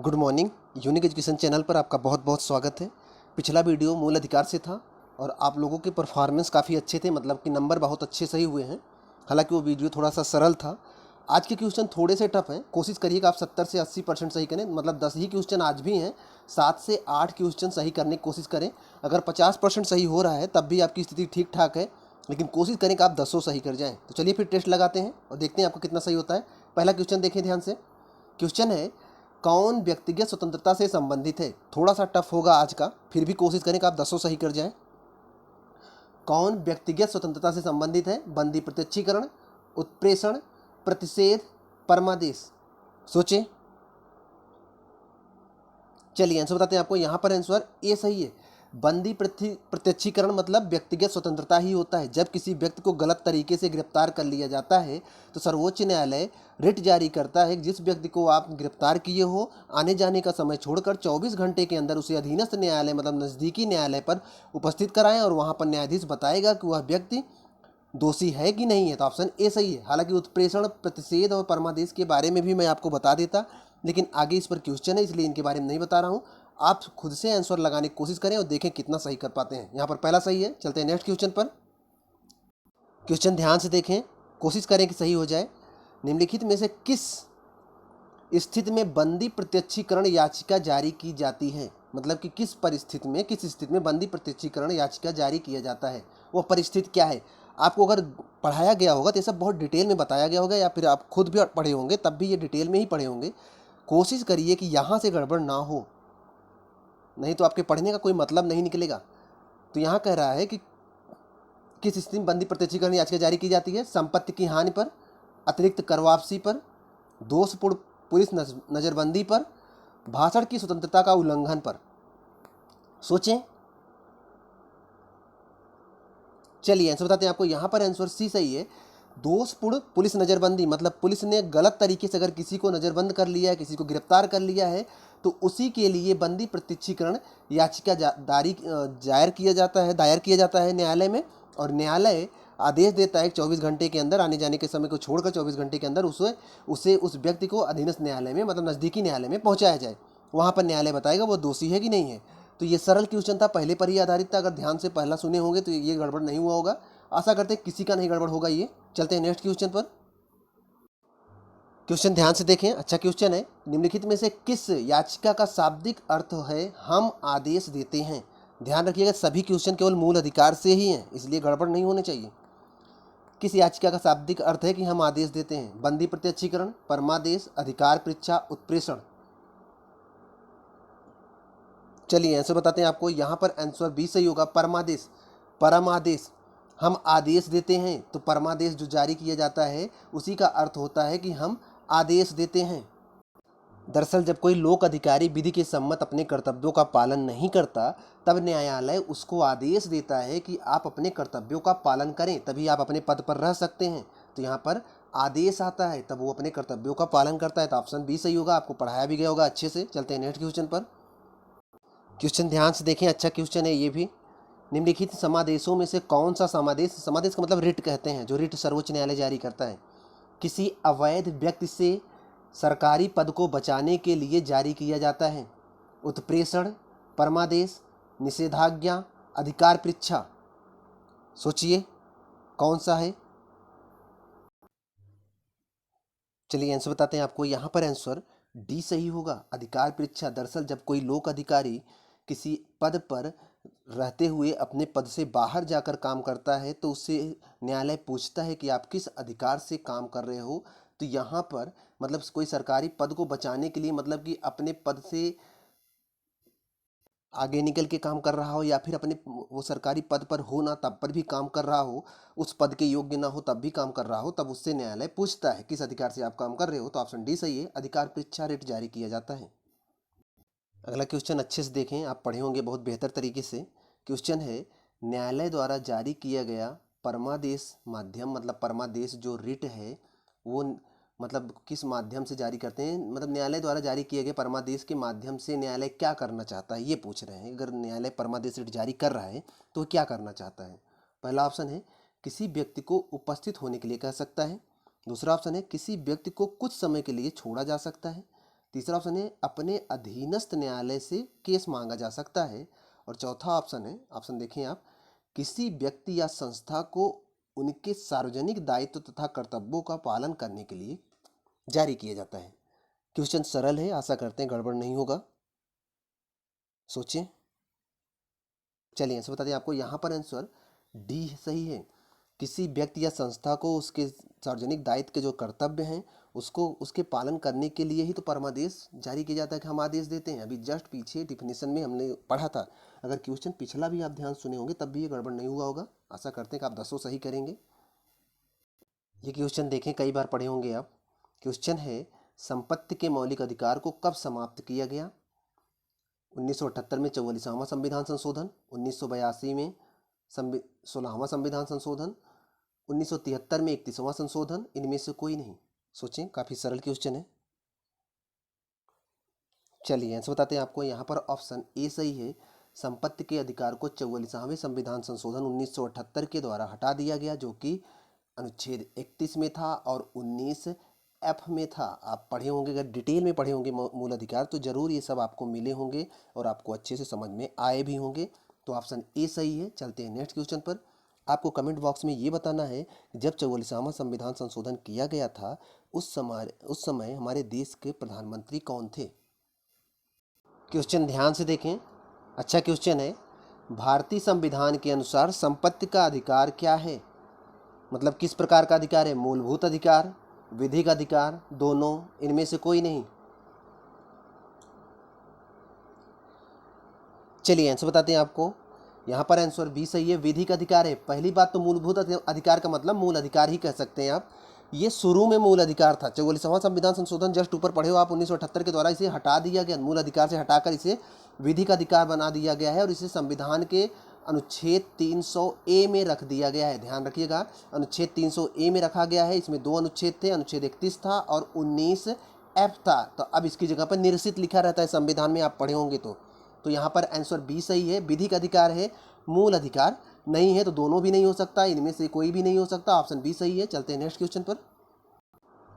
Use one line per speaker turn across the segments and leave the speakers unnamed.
Good morning. Unique education channel पर आपका बहुत बहुत स्वागत है। पिछला वीडियो मूल अधिकार से था और आप लोगों के परफॉर्मेंस काफ़ी अच्छे थे, मतलब कि नंबर बहुत अच्छे सही हुए हैं। हालांकि वो वीडियो थोड़ा सा सरल था। आज के क्वेश्चन थोड़े से टफ हैं। कोशिश करिएगा आप 70 से 80% सही करें, मतलब 10 ही क्वेश्चन आज भी हैं। 7 से 8 क्वेश्चन सही करने की कोशिश करें। अगर 50% सही हो रहा है तब भी आपकी स्थिति ठीक ठाक है, लेकिन कोशिश करें कि आप 10 सही कर जाएँ। तो चलिए फिर टेस्ट लगाते हैं और देखते हैं आपका कितना सही होता है। पहला क्वेश्चन देखें ध्यान से। क्वेश्चन है, कौन व्यक्तिगत स्वतंत्रता से संबंधित है। थोड़ा सा टफ होगा आज का, फिर भी कोशिश करें कि आप 10 सही कर जाएं। कौन व्यक्तिगत स्वतंत्रता से संबंधित है। बंदी प्रत्यक्षीकरण, उत्प्रेषण, प्रतिषेध, परमादेश। सोचें। चलिए आंसर बताते हैं आपको। यहाँ पर आंसर ए सही है। बंदी प्रत्यक्षीकरण मतलब व्यक्तिगत स्वतंत्रता ही होता है। जब किसी व्यक्ति को गलत तरीके से गिरफ्तार कर लिया जाता है तो सर्वोच्च न्यायालय रिट जारी करता है। जिस व्यक्ति को आप गिरफ्तार किए हो, आने जाने का समय छोड़कर 24 घंटे के अंदर उसे अधीनस्थ न्यायालय मतलब नज़दीकी न्यायालय पर उपस्थित कराएं और वहाँ पर न्यायाधीश बताएगा कि वह व्यक्ति दोषी है कि नहीं है। तो ऑप्शन ए सही है। हालांकि उत्प्रेषण, प्रतिषेध और परमादेश के बारे में भी मैं आपको बता देता, लेकिन आगे इस पर क्वेश्चन है इसलिए इनके बारे में नहीं बता रहा हूँ। आप खुद से आंसर लगाने की कोशिश करें और देखें कितना सही कर पाते हैं। यहाँ पर पहला सही है। चलते हैं नेक्स्ट क्वेश्चन पर। क्वेश्चन ध्यान से देखें, कोशिश करें कि सही हो जाए। निम्नलिखित में से किस स्थिति में बंदी प्रत्यक्षीकरण याचिका जारी की जाती है। मतलब कि किस परिस्थिति में, किस स्थिति में बंदी प्रत्यक्षीकरण याचिका जारी किया जाता है, वो परिस्थिति क्या है। आपको अगर पढ़ाया गया होगा तो ये सब बहुत डिटेल में बताया गया होगा, या फिर आप खुद भी पढ़े होंगे तब भी ये डिटेल में ही पढ़े होंगे। कोशिश करिए कि यहाँ से गड़बड़ ना हो, नहीं तो आपके पढ़ने का कोई मतलब नहीं निकलेगा। तो यहाँ कह रहा है कि किस स्थिति में बंदी प्रत्यक्षीकरण याचिका जारी की जाती है। संपत्ति की हानि पर, अतिरिक्त कर वापसी पर, दोषपूर्ण पुलिस नज़रबंदी पर, भाषण की स्वतंत्रता का उल्लंघन पर। सोचें। चलिए आंसर बताते हैं आपको। यहाँ पर आंसर सी सही है। दोषपूर्ण पुलिस नज़रबंदी मतलब पुलिस ने गलत तरीके से अगर किसी को नज़रबंद कर लिया है, किसी को गिरफ्तार कर लिया है, तो उसी के लिए बंदी प्रत्यक्षीकरण याचिका दायर किया जाता है न्यायालय में। और न्यायालय आदेश देता है 24 घंटे के अंदर, आने जाने के समय को छोड़कर 24 घंटे के अंदर उसे उस व्यक्ति को अधीनस्थ न्यायालय में मतलब नज़दीकी न्यायालय में पहुँचाया जाए। वहाँ पर न्यायालय बताएगा वो दोषी है कि नहीं है। तो ये सरल क्वेश्चन था, पहले पर ही आधारित था। अगर ध्यान से पहला सुने होंगे तो ये गड़बड़ नहीं हुआ होगा। आशा करते हैं किसी का नहीं गड़बड़ होगा ये। चलते हैं नेक्स्ट क्वेश्चन पर। क्वेश्चन ध्यान से देखें, अच्छा क्वेश्चन है। निम्नलिखित में से किस याचिका का शाब्दिक अर्थ है हम आदेश देते हैं। ध्यान रखिएगा सभी क्वेश्चन केवल मूल अधिकार से ही हैं, इसलिए गड़बड़ नहीं होने चाहिए। किस याचिका का शाब्दिक अर्थ है कि हम आदेश देते हैं। बंदी प्रत्यक्षीकरण, परमादेश, अधिकार परीक्षा, उत्प्रेषण। चलिए आंसर बताते हैं आपको। यहाँ पर आंसर बी सही होगा, परमादेश। परमादेश हम आदेश देते हैं, तो परमादेश जो जारी किया जाता है उसी का अर्थ होता है कि हम आदेश देते हैं। दरअसल जब कोई लोक अधिकारी विधि के सम्मत अपने कर्तव्यों का पालन नहीं करता, तब न्यायालय उसको आदेश देता है कि आप अपने कर्तव्यों का पालन करें, तभी आप अपने पद पर रह सकते हैं। तो यहाँ पर आदेश आता है तब वो अपने कर्तव्यों का पालन करता है। तो ऑप्शन बी सही होगा। आपको पढ़ाया भी गया होगा अच्छे से। चलते हैं नेक्स्ट क्वेश्चन पर। क्वेश्चन ध्यान से देखें, अच्छा क्वेश्चन है ये भी। निम्नलिखित समादेशों में से कौन सा समादेश, समादेश का मतलब रिट कहते हैं, जो रिट सर्वोच्च न्यायालय जारी करता है, किसी अवैध व्यक्ति से सरकारी पद को बचाने के लिए जारी किया जाता है। उत्प्रेषण, परमादेश, निषेधाज्ञा, अधिकार परीक्षा। सोचिए कौन सा है। चलिए आंसर बताते हैं आपको। यहाँ पर आंसर डी सही होगा, अधिकार परीक्षा। दरअसल जब कोई लोक अधिकारी किसी पद पर रहते हुए अपने पद से बाहर जाकर काम करता है तो उससे न्यायालय पूछता है कि आप किस अधिकार से काम कर रहे हो। तो यहाँ पर मतलब कोई सरकारी पद को बचाने के लिए, मतलब कि अपने पद से आगे निकल के काम कर रहा हो, या फिर अपने वो सरकारी पद पर हो ना तब पर भी काम कर रहा हो, उस पद के योग्य ना हो तब भी काम कर रहा हो, तब उससे न्यायालय पूछता है किस अधिकार से आप काम कर रहे हो। तो ऑप्शन डी सही है, अधिकार परीक्षा रिट जारी किया जाता है। अगला क्वेश्चन अच्छे से देखें, आप पढ़े होंगे बहुत बेहतर तरीके से। क्वेश्चन है, न्यायालय द्वारा जारी किया गया परमादेश माध्यम मतलब परमादेश जो रिट है वो मतलब किस माध्यम से जारी करते हैं। मतलब न्यायालय द्वारा जारी किए गए परमादेश के माध्यम से न्यायालय क्या करना चाहता है ये पूछ रहे हैं। अगर न्यायालय परमादेश रिट जारी कर रहा है तो क्या करना चाहता है। पहला ऑप्शन है किसी व्यक्ति को उपस्थित होने के लिए कह सकता है। दूसरा ऑप्शन है किसी व्यक्ति को कुछ समय के लिए छोड़ा जा सकता है। तीसरा ऑप्शन है अपने अधीनस्थ न्यायालय से केस मांगा जा सकता है। और चौथा ऑप्शन है, ऑप्शन देखें आप, किसी व्यक्ति या संस्था को उनके सार्वजनिक दायित्व तथा कर्तव्यों का पालन करने के लिए जारी किया जाता है। क्वेश्चन सरल है, आशा करते हैं गड़बड़ नहीं होगा, सोचें। चलिए आंसर बता दें आपको, यहाँ पर आंसर डी सही है। किसी व्यक्ति या संस्था को उसके सार्वजनिक दायित्व के जो कर्तव्य हैं उसको उसके पालन करने के लिए ही तो परमादेश जारी किया जाता है कि हम आदेश देते हैं। अभी जस्ट पीछे डिफिनेशन में हमने पढ़ा था। अगर क्वेश्चन पिछला भी आप ध्यान सुने होंगे तब भी ये गड़बड़ नहीं हुआ होगा। आशा करते हैं कि आप 10 सही करेंगे। ये क्वेश्चन देखें, कई बार पढ़े होंगे आप। क्वेश्चन है, संपत्ति के मौलिक अधिकार को कब समाप्त किया गया? 1978 में 44वां संविधान संशोधन, 1982 में 16वां संविधान संशोधन, 1973 में 31वां संशोधन, इनमें से कोई नहीं। सोचें, काफ़ी सरल क्वेश्चन है। चलिए आंसर बताते हैं आपको। यहाँ पर ऑप्शन ए सही है। संपत्ति के अधिकार को 44वें संविधान संशोधन 1978 के द्वारा हटा दिया गया, जो कि अनुच्छेद 31 में था और 19F में था। आप पढ़े होंगे, अगर डिटेल में पढ़े होंगे मूल अधिकार तो जरूर ये सब आपको मिले होंगे और आपको अच्छे से समझ में आए भी होंगे। तो ऑप्शन ए सही है। चलते हैं नेक्स्ट क्वेश्चन पर। आपको कमेंट बॉक्स में ये बताना है कि जब 44वां संविधान संशोधन किया गया था उस समय हमारे देश के प्रधानमंत्री कौन थे? क्वेश्चन ध्यान से देखें, अच्छा क्वेश्चन है। भारतीय संविधान के अनुसार संपत्ति का अधिकार क्या है? मतलब किस प्रकार का अधिकार है? मूलभूत अधिकार, विधिक अधिकार, दोनों, इनमें से कोई नहीं। चलिए आंसर बताते हैं आपको। यहाँ पर आंसर बी सही है, विधिक अधिकार है। पहली बात तो मूलभूत अधिकार का मतलब मूल अधिकार ही कह सकते हैं आप। ये शुरू में मूल अधिकार था। 44वां संविधान संशोधन जस्ट ऊपर पढ़े हो आप, 1978 के द्वारा इसे हटा दिया गया, मूल अधिकार से हटाकर इसे विधिक अधिकार बना दिया गया है और इसे संविधान के अनुच्छेद 300A में रख दिया गया है। ध्यान रखिएगा, अनुच्छेद 300A में रखा गया है। इसमें 2 अनुच्छेद थे, अनुच्छेद 31 था और 19F था। तो अब इसकी जगह पर निरसित लिखा रहता है संविधान में, आप पढ़े होंगे तो यहाँ पर आंसर बी सही है। विधिक अधिकार है, मूल अधिकार नहीं है, तो दोनों भी नहीं हो सकता, इनमें से कोई भी नहीं हो सकता। ऑप्शन बी सही है। चलते हैं नेक्स्ट क्वेश्चन पर।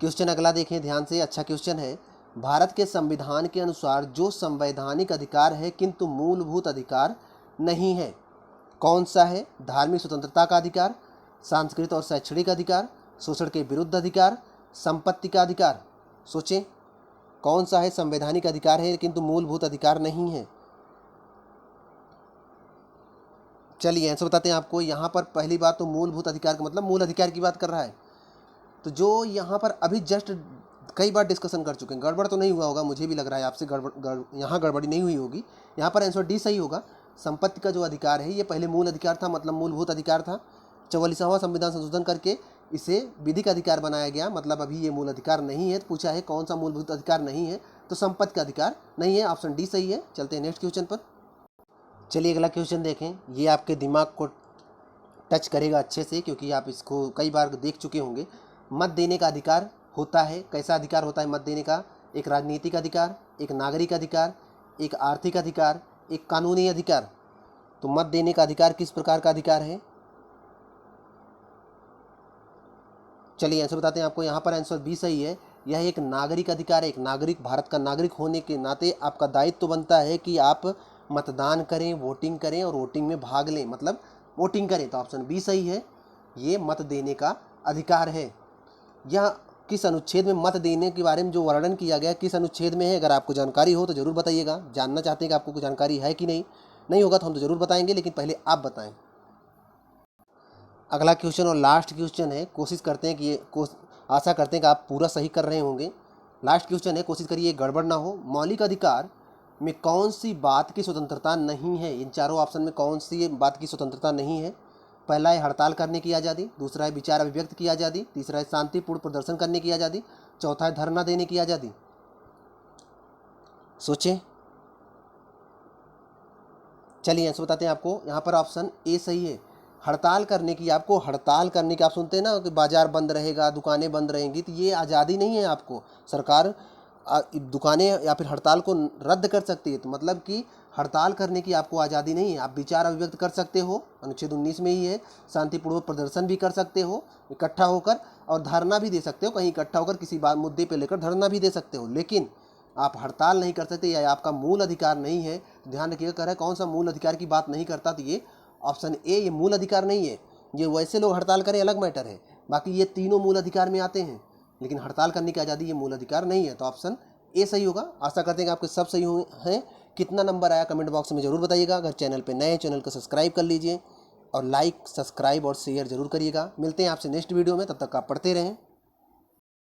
क्वेश्चन अगला देखें ध्यान से, अच्छा क्वेश्चन है। भारत के संविधान के अनुसार जो संवैधानिक अधिकार है किंतु मूलभूत अधिकार नहीं है, कौन सा है? धार्मिक स्वतंत्रता का अधिकार, सांस्कृतिक और शैक्षणिक अधिकार, शोषण के विरुद्ध अधिकार, संपत्ति का अधिकार। सोचें, कौन सा है संवैधानिक अधिकार है किंतु मूलभूत अधिकार नहीं है? चलिए आंसर बताते हैं आपको। यहाँ पर पहली बात तो मूलभूत अधिकार का मतलब मूल अधिकार की बात कर रहा है। तो जो यहाँ पर अभी जस्ट कई बार डिस्कशन कर चुके हैं, गड़बड़ तो नहीं हुआ होगा, मुझे भी लग रहा है आपसे यहाँ गड़बड़ी नहीं हुई होगी। यहाँ पर आंसर डी सही होगा। संपत्ति का जो अधिकार है ये पहले मूल अधिकार था, मतलब मूलभूत अधिकार था। 44वां संविधान संशोधन करके इसे विधिक अधिकार बनाया गया, मतलब अभी ये मूल अधिकार नहीं है। तो पूछा है कौन सा मूलभूत अधिकार नहीं है, तो संपत्ति का अधिकार नहीं है। ऑप्शन डी सही है। चलते हैं नेक्स्ट क्वेश्चन पर। चलिए अगला क्वेश्चन देखें। ये आपके दिमाग को टच करेगा अच्छे से, क्योंकि आप इसको कई बार देख चुके होंगे। मत देने का अधिकार होता है, कैसा अधिकार होता है मत देने का? एक राजनीतिक अधिकार, एक नागरिक अधिकार, एक आर्थिक अधिकार, एक कानूनी अधिकार। तो मत देने का अधिकार किस प्रकार का अधिकार है? चलिए आंसर बताते हैं आपको। यहाँ पर आंसर बी सही है। यह एक नागरिक अधिकार है। एक नागरिक, भारत का नागरिक होने के नाते आपका दायित्व तो बनता है कि आप मतदान करें, वोटिंग करें और वोटिंग में भाग लें, मतलब वोटिंग करें। तो ऑप्शन बी सही है, ये मत देने का अधिकार है। यह किस अनुच्छेद में मत देने के बारे में जो वर्णन किया गया किस अनुच्छेद में है? अगर आपको जानकारी हो तो ज़रूर बताइएगा। जानना चाहते हैं कि आपको कुछ जानकारी है कि नहीं? नहीं होगा तो हम तो ज़रूर बताएंगे, लेकिन पहले आप बताएं। अगला क्वेश्चन और लास्ट क्वेश्चन है। कोशिश करते हैं कि आशा करते हैं कि आप पूरा सही कर रहे होंगे। लास्ट क्वेश्चन है, कोशिश करिए गड़बड़ ना हो। मौलिक अधिकार में कौन सी बात की स्वतंत्रता नहीं है? इन चारों ऑप्शन में कौन सी बात की स्वतंत्रता नहीं है? पहला है हड़ताल करने की आज़ादी, दूसरा है विचार अभिव्यक्त की आज़ादी, तीसरा है शांतिपूर्ण प्रदर्शन करने की आज़ादी, चौथा है धरना देने की आज़ादी। सोचें। चलिए आंसर बताते हैं आपको। यहाँ पर ऑप्शन ए सही है। हड़ताल करने की, आपको हड़ताल करने की, आप सुनते हैं ना कि बाजार बंद रहेगा, दुकानें बंद रहेंगी, तो ये आज़ादी नहीं है आपको। सरकार दुकानें या फिर हड़ताल को रद्द कर सकती है, तो मतलब कि हड़ताल करने की आपको आज़ादी नहीं है। आप विचार अभिव्यक्त कर सकते हो, अनुच्छेद 19 में ही है। शांतिपूर्वक प्रदर्शन भी कर सकते हो इकट्ठा होकर, और धरना भी दे सकते हो, कहीं इकट्ठा होकर किसी बात मुद्दे पे लेकर धरना भी दे सकते हो। लेकिन आप हड़ताल नहीं कर सकते या आपका मूल अधिकार नहीं है, तो ध्यान रखिएगा। कह रहा है कौन सा मूल अधिकार की बात नहीं करता, तो ये ऑप्शन ए, ये मूल अधिकार नहीं है। ये वैसे लोग हड़ताल करें अलग मैटर है, बाकी ये तीनों मूल अधिकार में आते हैं, लेकिन हड़ताल करने की आज़ादी ये मूल अधिकार नहीं है। तो ऑप्शन ए सही होगा। आशा करते हैं कि आपके सब सही हुए हैं। कितना नंबर आया कमेंट बॉक्स में ज़रूर बताइएगा। अगर चैनल पे नए हैं, चैनल को सब्सक्राइब कर लीजिए और लाइक, सब्सक्राइब और शेयर जरूर करिएगा। मिलते हैं आपसे नेक्स्ट वीडियो में, तब तक आप पढ़ते रहें।